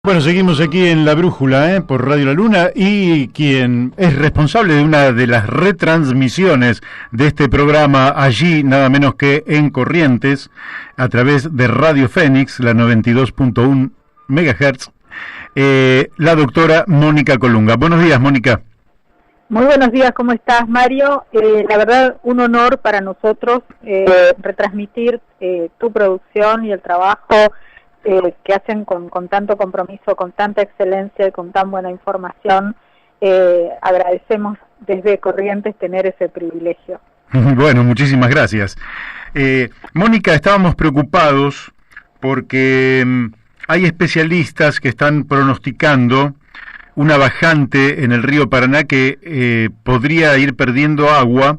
Bueno, seguimos aquí en La Brújula, por Radio La Luna, y quien es responsable de una de las retransmisiones de este programa allí, nada menos que en Corrientes, a través de Radio Fénix, la 92.1 MHz, la doctora Mónica Colunga. Buenos días, Mónica. Muy buenos días, ¿cómo estás, Mario? La verdad, un honor para nosotros retransmitir tu producción y el trabajo que hacen con tanto compromiso, con tanta excelencia y con tan buena información. Agradecemos desde Corrientes tener ese privilegio. Bueno, muchísimas gracias. Mónica, estábamos preocupados porque hay especialistas que están pronosticando una bajante en el río Paraná que podría ir perdiendo agua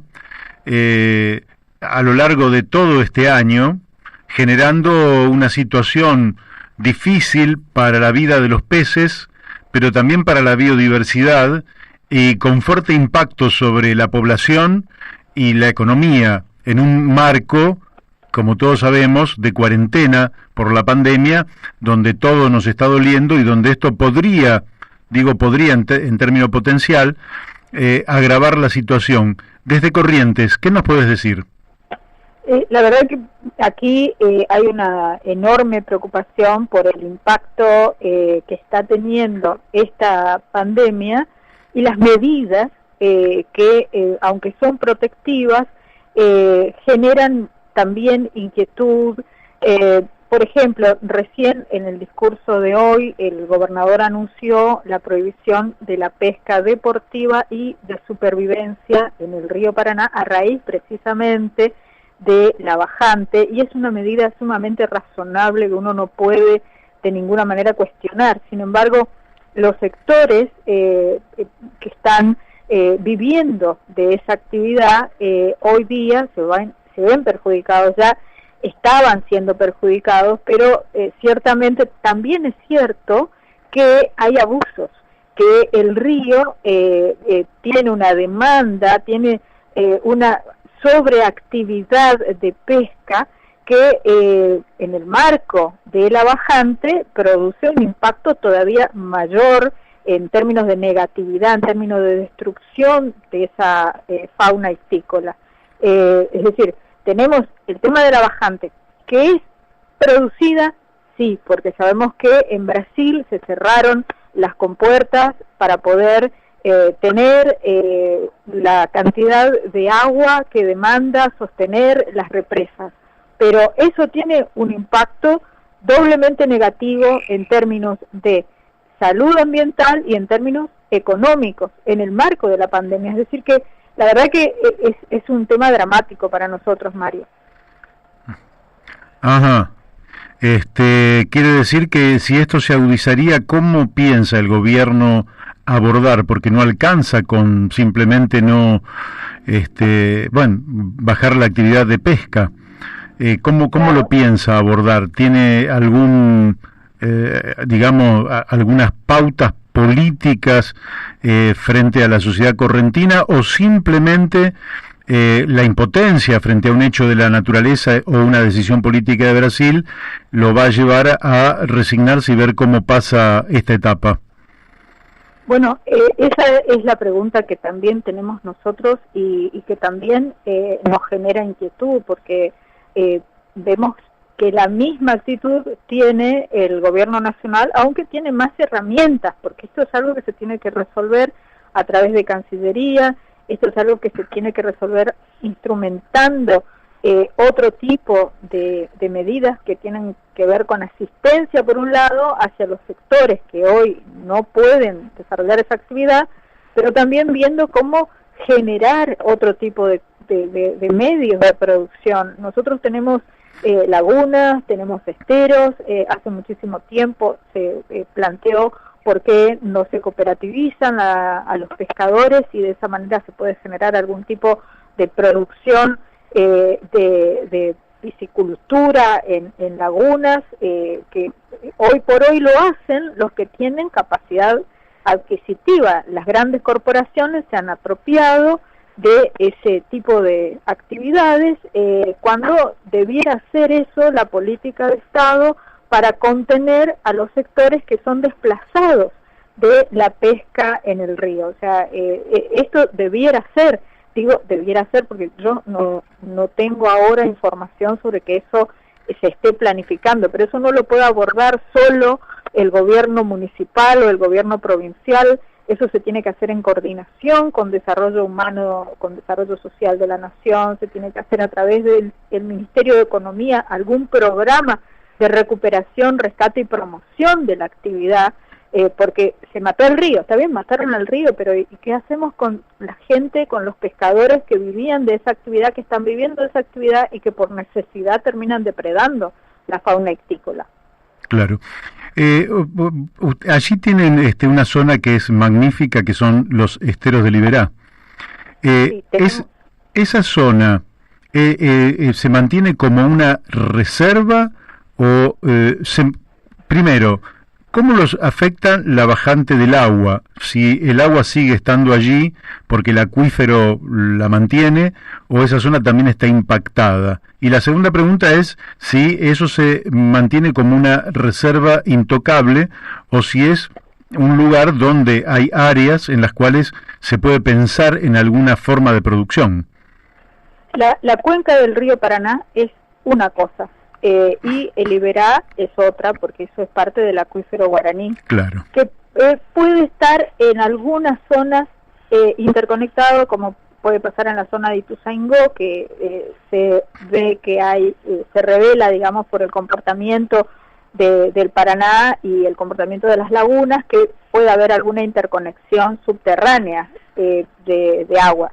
a lo largo de todo este año, generando una situación difícil para la vida de los peces, pero también para la biodiversidad, y con fuerte impacto sobre la población y la economía, en un marco, como todos sabemos, de cuarentena por la pandemia, donde todo nos está doliendo y donde esto podría en término potencial, agravar la situación. Desde Corrientes, ¿qué nos puedes decir? La verdad que aquí hay una enorme preocupación por el impacto que está teniendo esta pandemia y las medidas que, aunque son protectivas, generan también inquietud. Por ejemplo, recién en el discurso de hoy el gobernador anunció la prohibición de la pesca deportiva y de supervivencia en el río Paraná a raíz precisamente de la bajante, y es una medida sumamente razonable que uno no puede de ninguna manera cuestionar. Sin embargo, los sectores que están viviendo de esa actividad hoy día se ven perjudicados, ya estaban siendo perjudicados, pero ciertamente también es cierto que hay abusos, que el río tiene una demanda, tiene una sobreactividad de pesca que en el marco de la bajante produce un impacto todavía mayor en términos de negatividad, en términos de destrucción de esa fauna histícola. Es decir, tenemos el tema de la bajante, que es producida, sí, porque sabemos que en Brasil se cerraron las compuertas para poder tener la cantidad de agua que demanda sostener las represas, pero eso tiene un impacto doblemente negativo en términos de salud ambiental y en términos económicos en el marco de la pandemia. Es decir que la verdad que es un tema dramático para nosotros, Mario. Ajá. Quiere decir que si esto se agudizaría, ¿cómo piensa el gobierno abordar? Porque no alcanza con simplemente bajar la actividad de pesca. ¿Cómo lo piensa abordar? ¿Tiene algunas pautas políticas frente a la sociedad correntina, o simplemente la impotencia frente a un hecho de la naturaleza o una decisión política de Brasil lo va a llevar a resignarse y ver cómo pasa esta etapa? Bueno, esa es la pregunta que también tenemos nosotros y que también nos genera inquietud, porque vemos que la misma actitud tiene el gobierno nacional, aunque tiene más herramientas, porque esto es algo que se tiene que resolver a través de Cancillería, esto es algo que se tiene que resolver instrumentando otro tipo de medidas que tienen que ver con asistencia, por un lado, hacia los sectores que hoy no pueden desarrollar esa actividad, pero también viendo cómo generar otro tipo de medios de producción. Nosotros tenemos lagunas, tenemos esteros, hace muchísimo tiempo se planteó por qué no se cooperativizan a los pescadores y de esa manera se puede generar algún tipo de producción de piscicultura en lagunas, que hoy por hoy lo hacen los que tienen capacidad adquisitiva. Las grandes corporaciones se han apropiado de ese tipo de actividades cuando debiera ser eso la política de Estado para contener a los sectores que son desplazados de la pesca en el río. O sea, esto debiera ser, porque yo no tengo ahora información sobre que eso se esté planificando, pero eso no lo puede abordar solo el gobierno municipal o el gobierno provincial. Eso se tiene que hacer en coordinación con desarrollo humano, con desarrollo social de la nación. Se tiene que hacer a través del Ministerio de Economía algún programa de recuperación, rescate y promoción de la actividad, porque se mató el río. Está bien, mataron al río, pero ¿y qué hacemos con la gente, con los pescadores que vivían de esa actividad, que están viviendo de esa actividad y que por necesidad terminan depredando la fauna ictícola? Claro. Allí tienen una zona que es magnífica, que son los esteros de Liberá. Sí, ¿Esa zona se mantiene como una reserva o primero, cómo los afecta la bajante del agua? Si el agua sigue estando allí porque el acuífero la mantiene, o esa zona también está impactada. Y la segunda pregunta es si eso se mantiene como una reserva intocable o si es un lugar donde hay áreas en las cuales se puede pensar en alguna forma de producción. La cuenca del río Paraná es una cosa, y el Liberá es otra, porque eso es parte del acuífero guaraní. Claro. Que puede estar en algunas zonas interconectado, como puede pasar en la zona de Ituzaingó, que se ve que se revela, digamos, por el comportamiento del Paraná y el comportamiento de las lagunas, que puede haber alguna interconexión subterránea de agua.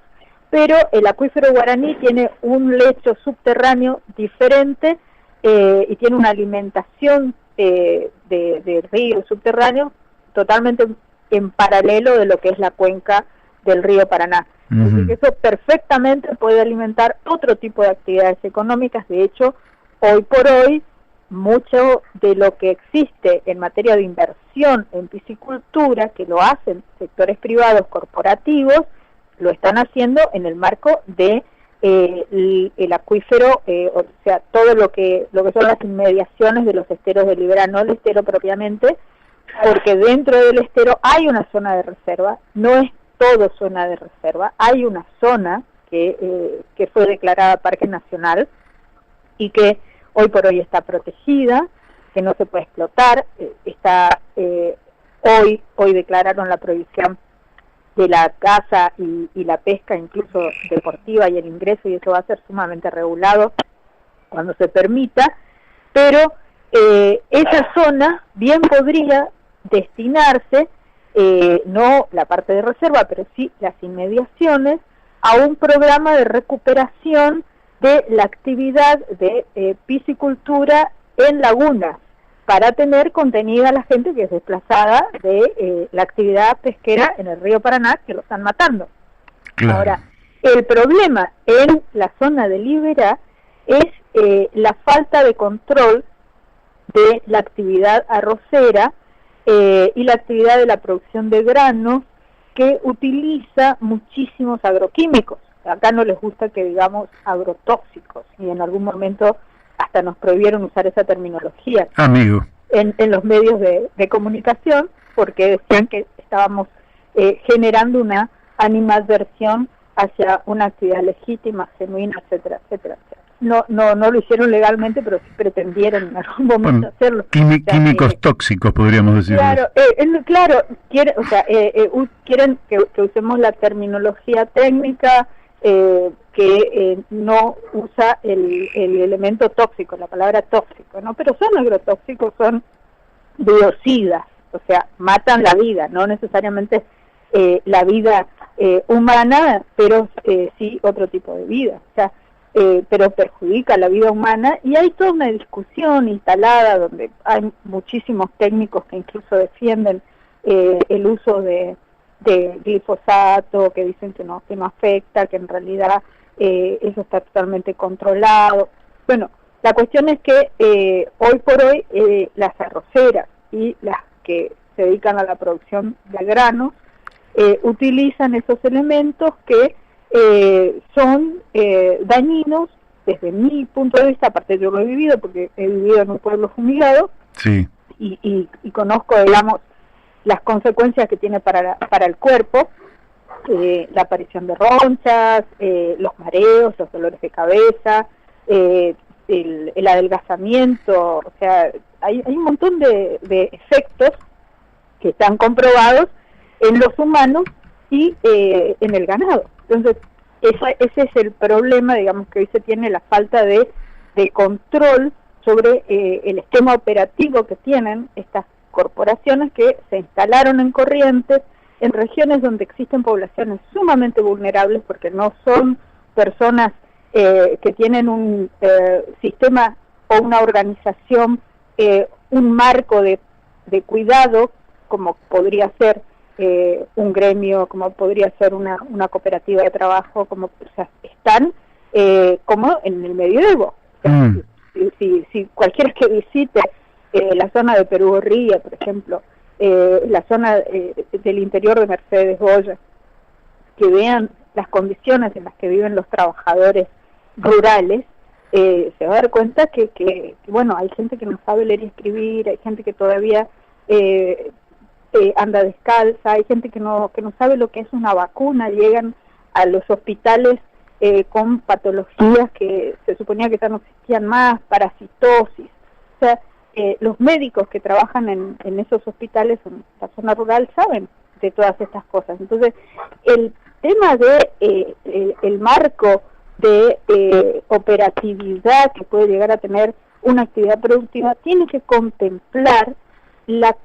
Pero el acuífero guaraní tiene un lecho subterráneo diferente y tiene una alimentación de río subterráneo totalmente en paralelo de lo que es la cuenca del río Paraná. Así que eso perfectamente puede alimentar otro tipo de actividades económicas. De hecho, hoy por hoy, mucho de lo que existe en materia de inversión en piscicultura, que lo hacen sectores privados corporativos, lo están haciendo en el marco de el acuífero, o sea, todo lo que son las inmediaciones de los esteros de Liberá, no el estero propiamente, porque dentro del estero hay una zona de reserva, no es todo zona de reserva, hay una zona que fue declarada Parque Nacional y que hoy por hoy está protegida, que no se puede explotar. Hoy declararon la prohibición de la caza y la pesca, incluso deportiva, y el ingreso, y eso va a ser sumamente regulado cuando se permita, pero esa zona bien podría destinarse, no la parte de reserva, pero sí las inmediaciones, a un programa de recuperación de la actividad de piscicultura en lagunas, para tener contenida a la gente que es desplazada de la actividad pesquera en el río Paraná, que lo están matando. Claro. Ahora, el problema en la zona de Liberá es la falta de control de la actividad arrocera y la actividad de la producción de granos, que utiliza muchísimos agroquímicos. Acá no les gusta que digamos agrotóxicos, y en algún momento hasta nos prohibieron usar esa terminología en los medios de comunicación, porque decían que estábamos generando una animadversión hacia una actividad legítima, genuina, etcétera, etcétera, etcétera. No lo hicieron legalmente, pero sí pretendieron en algún momento hacerlo. Químicos tóxicos, podríamos decir. Claro, quieren que usemos la terminología técnica, que no usa el elemento tóxico, la palabra tóxico, ¿no? Pero son agrotóxicos, son biocidas, o sea, matan la vida, no necesariamente la vida humana, pero sí otro tipo de vida, o sea, pero perjudica la vida humana, y hay toda una discusión instalada donde hay muchísimos técnicos que incluso defienden el uso de glifosato, que dicen que no afecta, que en realidad eso está totalmente controlado. Bueno, la cuestión es que hoy por hoy las arroceras y las que se dedican a la producción de granos utilizan esos elementos que son dañinos desde mi punto de vista. Aparte, yo lo he vivido porque he vivido en un pueblo fumigado, Sí. y conozco, digamos, las consecuencias que tiene para el cuerpo, la aparición de ronchas, los mareos, los dolores de cabeza, el adelgazamiento, o sea, hay un montón de efectos que están comprobados en los humanos y en el ganado. Entonces, ese es el problema, digamos, que hoy se tiene, la falta de control sobre el esquema operativo que tienen estas corporaciones que se instalaron en Corrientes, en regiones donde existen poblaciones sumamente vulnerables, porque no son personas que tienen un sistema o una organización, un marco de cuidado, como podría ser un gremio, como podría ser una cooperativa de trabajo, como, o sea, están como en el medioevo. O sea, si cualquiera que visite la zona de Perú Gorrilla, por ejemplo, la zona del interior de Mercedes Goya, que vean las condiciones en las que viven los trabajadores rurales, se va a dar cuenta que bueno, hay gente que no sabe leer y escribir, hay gente que todavía anda descalza, hay gente que no sabe lo que es una vacuna, llegan a los hospitales con patologías que se suponía que ya no existían más, parasitosis. O sea, los médicos que trabajan en esos hospitales en la zona rural saben de todas estas cosas. Entonces, el tema de el marco de operatividad que puede llegar a tener una actividad productiva tiene que contemplar la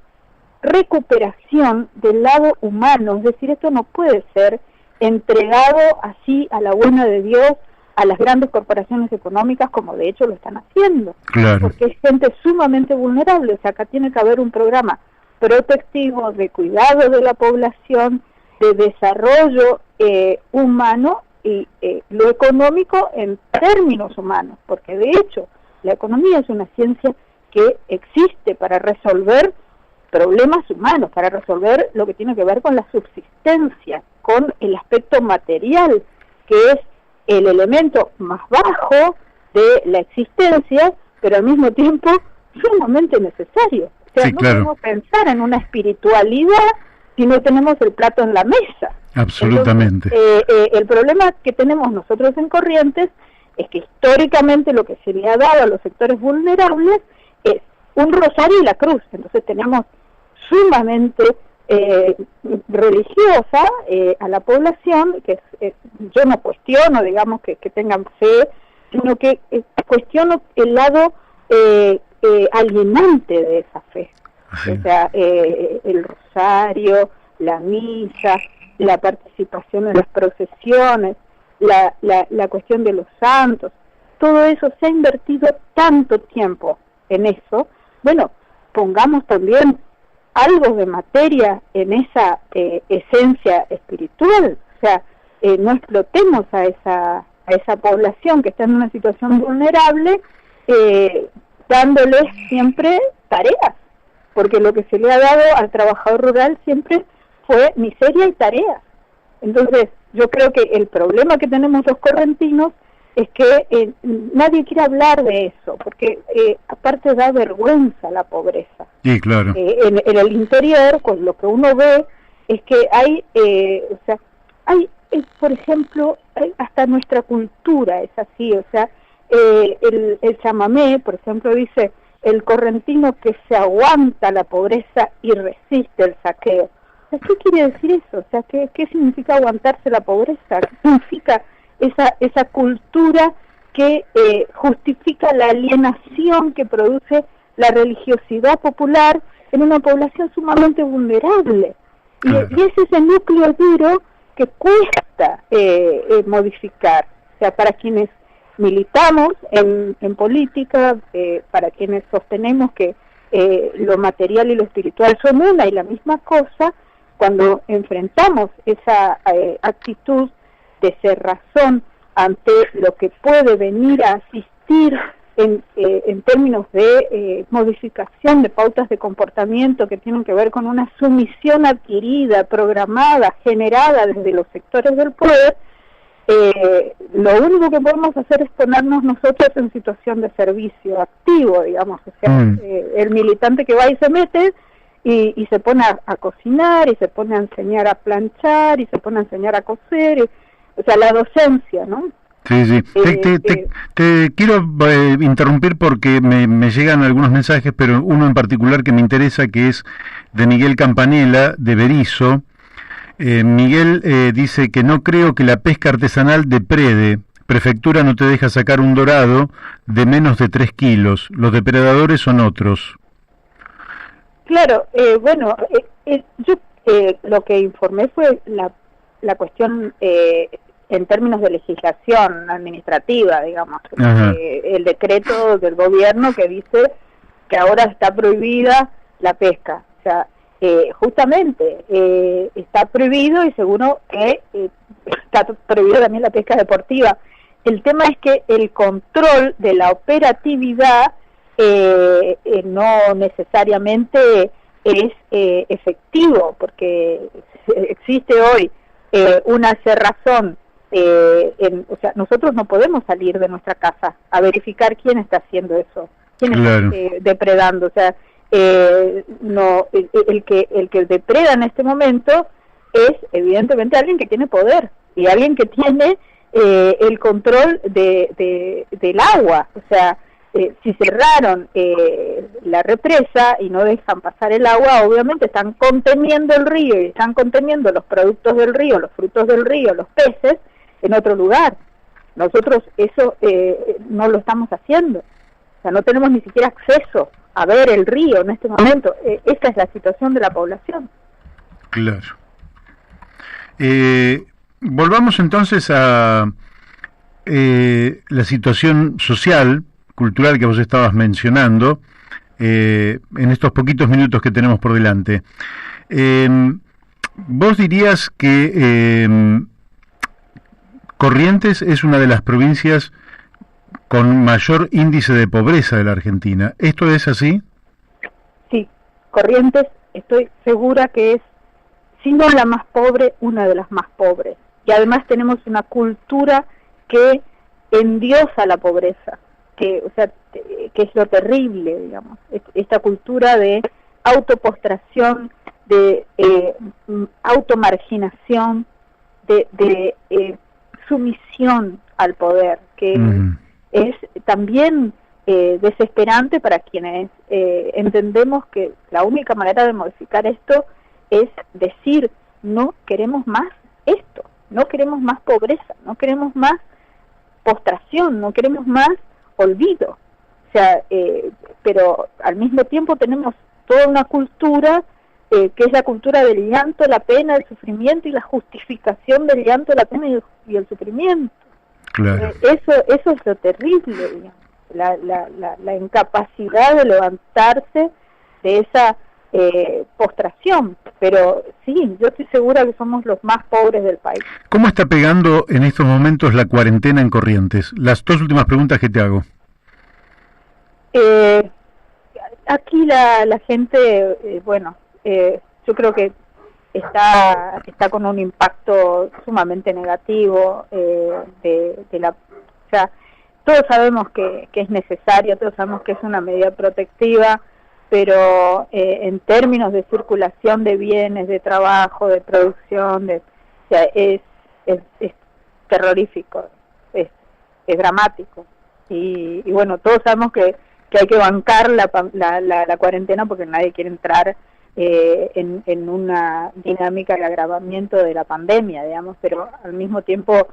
recuperación del lado humano, es decir, esto no puede ser entregado así a la buena de Dios a las grandes corporaciones económicas, como de hecho lo están haciendo, claro, porque es gente sumamente vulnerable. O sea, acá tiene que haber un programa protectivo de cuidado de la población, de desarrollo humano y lo económico en términos humanos, porque de hecho la economía es una ciencia que existe para resolver problemas humanos, para resolver lo que tiene que ver con la subsistencia, con el aspecto material, que es el elemento más bajo de la existencia, pero al mismo tiempo sumamente necesario. O sea, sí, no claro, podemos pensar en una espiritualidad si no tenemos el plato en la mesa. Absolutamente. Entonces, el problema que tenemos nosotros en Corrientes es que históricamente lo que se le ha dado a los sectores vulnerables es un rosario y la cruz. Entonces tenemos sumamente religiosa a la población, que yo no cuestiono, digamos, que tengan fe, sino que cuestiono el lado alienante de esa fe. Sí. O sea, el rosario, la misa, la participación en las procesiones, la cuestión de los santos, todo eso se ha invertido tanto tiempo en eso. Bueno, pongamos también algo de materia en esa esencia espiritual, o sea, no explotemos a esa población que está en una situación vulnerable, dándoles siempre tareas, porque lo que se le ha dado al trabajador rural siempre fue miseria y tareas. Entonces, yo creo que el problema que tenemos los correntinos es que nadie quiere hablar de eso, porque aparte da vergüenza la pobreza. Sí, claro. En el interior, pues lo que uno ve es que hay, o sea, hay, por ejemplo, hasta nuestra cultura es así, o sea, el chamamé, por ejemplo, dice, el correntino que se aguanta la pobreza y resiste el saqueo. O sea, ¿qué quiere decir eso? O sea, ¿qué significa aguantarse la pobreza? ¿Qué significa esa cultura que justifica la alienación que produce la religiosidad popular en una población sumamente vulnerable? Claro. Y es ese núcleo duro que cuesta modificar. O sea, para quienes militamos en política, para quienes sostenemos que lo material y lo espiritual son una y la misma cosa, cuando enfrentamos esa actitud de cerrazón ante lo que puede venir a asistir en términos de modificación de pautas de comportamiento que tienen que ver con una sumisión adquirida, programada, generada desde los sectores del poder, lo único que podemos hacer es ponernos nosotros en situación de servicio activo, digamos, o sea, el militante que va y se mete y se pone a cocinar, y se pone a enseñar a planchar, y se pone a enseñar a coser, o sea, la docencia, ¿no? Sí, sí. Te quiero interrumpir porque me llegan algunos mensajes, pero uno en particular que me interesa, que es de Miguel Campanella, de Berisso. Miguel dice que no creo que la pesca artesanal deprede. Prefectura no te deja sacar un dorado de menos de 3 kilos. Los depredadores son otros. Claro, bueno, yo lo que informé fue la cuestión en términos de legislación administrativa, digamos, el decreto del gobierno que dice que ahora está prohibida la pesca. O sea, justamente está prohibido, y seguro que está prohibido también la pesca deportiva. El tema es que el control de la operatividad no necesariamente es efectivo, porque existe hoy una cerrazón. O sea, nosotros no podemos salir de nuestra casa a verificar quién está haciendo eso, quién está depredando. O sea, no, el que depreda en este momento es evidentemente alguien que tiene poder y alguien que tiene el control del agua. O sea, si cerraron la represa y no dejan pasar el agua, obviamente están conteniendo el río y están conteniendo los productos del río, los frutos del río, los peces en otro lugar. Nosotros eso no lo estamos haciendo. O sea, no tenemos ni siquiera acceso a ver el río en este momento. Esta es la situación de la población. Claro. Volvamos entonces a la situación social, cultural que vos estabas mencionando, en estos poquitos minutos que tenemos por delante. ¿Vos dirías que Corrientes es una de las provincias con mayor índice de pobreza de la Argentina? ¿Esto es así? Sí, Corrientes estoy segura que es, si no la más pobre, una de las más pobres. Y además tenemos una cultura que endiosa la pobreza, que es lo terrible, digamos, esta cultura de autopostración, de automarginación, de sumisión al poder, que es también desesperante para quienes entendemos que la única manera de modificar esto es decir: no queremos más esto, no queremos más pobreza, no queremos más postración, no queremos más olvido. O sea, pero al mismo tiempo tenemos toda una cultura que es la cultura del llanto, la pena, el sufrimiento y la justificación del llanto, la pena y el sufrimiento. Claro. Eso es lo terrible, digamos. La incapacidad de levantarse de esa postración. Pero sí, yo estoy segura que somos los más pobres del país. ¿Cómo está pegando en estos momentos la cuarentena en Corrientes? Las 2 últimas preguntas que te hago. Aquí la gente, yo creo que está con un impacto sumamente negativo o sea, todos sabemos que es necesario, todos sabemos que es una medida protectiva, pero en términos de circulación de bienes, de trabajo, de producción, o sea, es terrorífico, es dramático. Y bueno, todos sabemos que hay que bancar la cuarentena porque nadie quiere entrar en una dinámica de agravamiento de la pandemia, digamos, pero al mismo tiempo,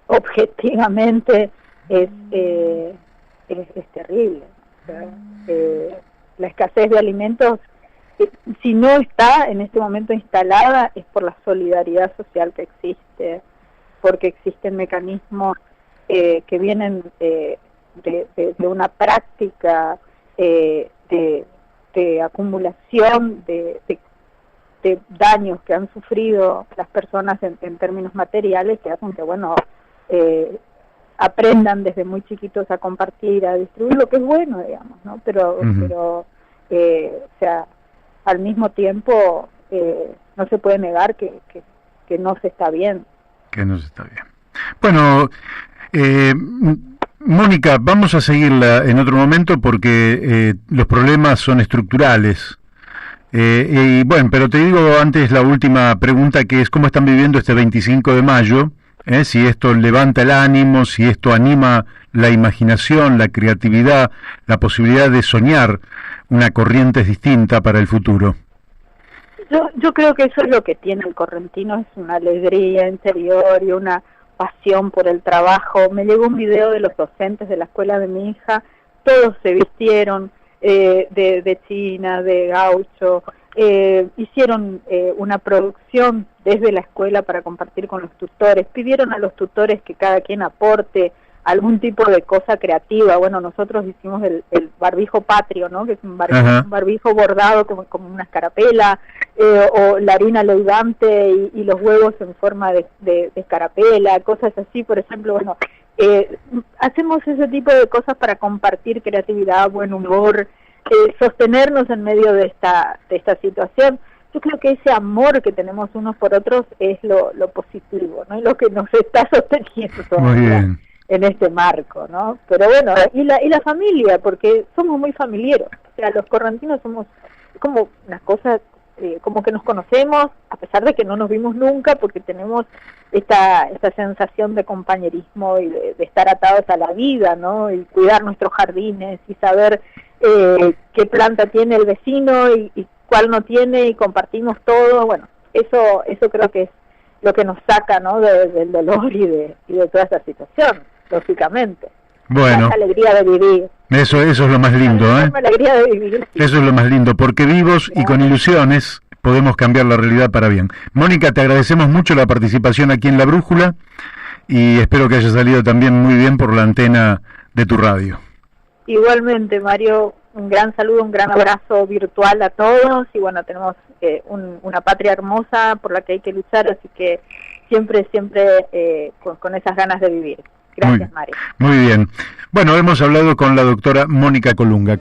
objetivamente, es terrible. O sea, la escasez de alimentos, si no está en este momento instalada, es por la solidaridad social que existe, porque existen mecanismos que vienen de una práctica de acumulación de daños que han sufrido las personas en términos materiales, que hacen que, aprendan desde muy chiquitos a compartir, a distribuir, lo que es bueno, digamos, ¿no? Pero o sea, al mismo tiempo no se puede negar que no se está bien. Que no se está bien. Bueno, Mónica, vamos a seguirla en otro momento porque los problemas son estructurales. Y bueno, pero te digo antes la última pregunta, que es cómo están viviendo este 25 de mayo, si esto levanta el ánimo, si esto anima la imaginación, la creatividad, la posibilidad de soñar una corriente distinta para el futuro. Yo creo que eso es lo que tiene el correntino, es una alegría interior y una pasión por el trabajo. Me llegó un video de los docentes de la escuela de mi hija, todos se vistieron de China, de gaucho, hicieron una producción desde la escuela para compartir con los tutores, pidieron a los tutores que cada quien aporte algún tipo de cosa creativa. Bueno, nosotros hicimos el barbijo patrio, ¿no? Que es un barbijo bordado como una escarapela, o la harina leudante y los huevos en forma de escarapela, cosas así, por ejemplo. Bueno, hacemos ese tipo de cosas para compartir creatividad, buen humor, sostenernos en medio de esta situación. Yo creo que ese amor que tenemos unos por otros es lo positivo, ¿no? Y lo que nos está sosteniendo todavía en este marco, ¿no? Pero bueno, y la familia, porque somos muy familiares. O sea, los correntinos somos como una cosa, como que nos conocemos, a pesar de que no nos vimos nunca, porque tenemos esta sensación de compañerismo y de estar atados a la vida, ¿no? Y cuidar nuestros jardines y saber qué planta tiene el vecino y cuál no tiene, y compartimos todo. Bueno, eso creo que es lo que nos saca, ¿no? Del dolor y de toda esta situación, lógicamente. Bueno, la alegría de vivir. Eso es lo más lindo, ¿eh? La alegría de vivir. Sí. Eso es lo más lindo, porque vivos y con ilusiones podemos cambiar la realidad para bien. Mónica, te agradecemos mucho la participación aquí en La Brújula y espero que haya salido también muy bien por la antena de tu radio. Igualmente, Mario, un gran saludo, un gran abrazo virtual a todos, y bueno, tenemos una patria hermosa por la que hay que luchar, así que siempre con esas ganas de vivir. Gracias, Mario. Muy bien. Bueno, hemos hablado con la doctora Mónica Colunga.